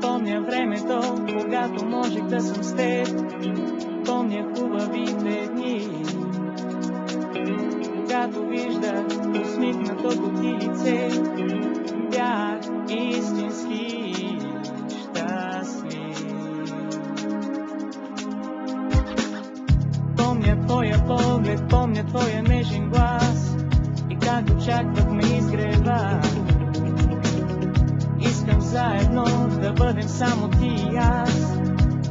Помня времето, когато можех да съм с теб. Помня хубавите дни, когато виждах усмихнатото ти лице. Бях истински щастлив. Помня твоя поглед, помня твоя нежен глас и как очаквахме изгрева. Искам заедно да бъдем само ти и аз,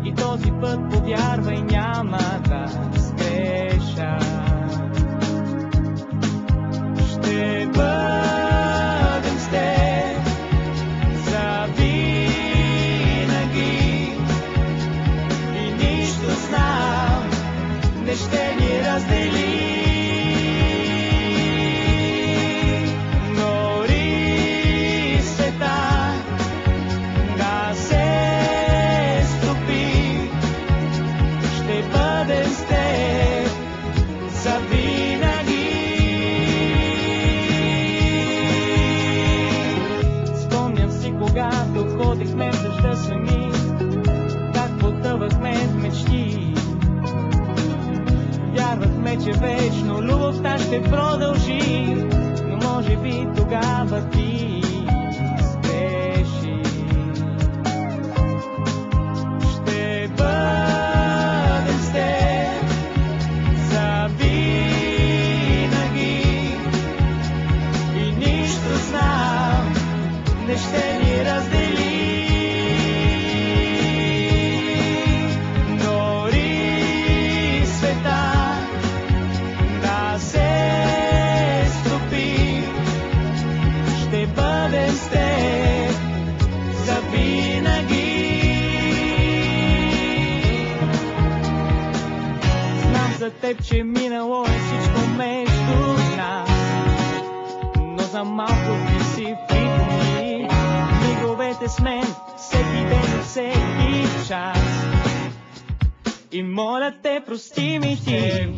и този път, повярвай, няма да сгреша. Ще бъдем с теб завинаги и нищо знам не ще ни раздели. Че вечно любовта ще продължи, но може би тогава ти спеши. Ще бъдем с теб завинаги и нищо знам не ще ни раздели. За теб, че минало е всичко между нас, но за малко ти си припомни миговете с мен всеки ден, всеки час. И моля те, прости ми ти.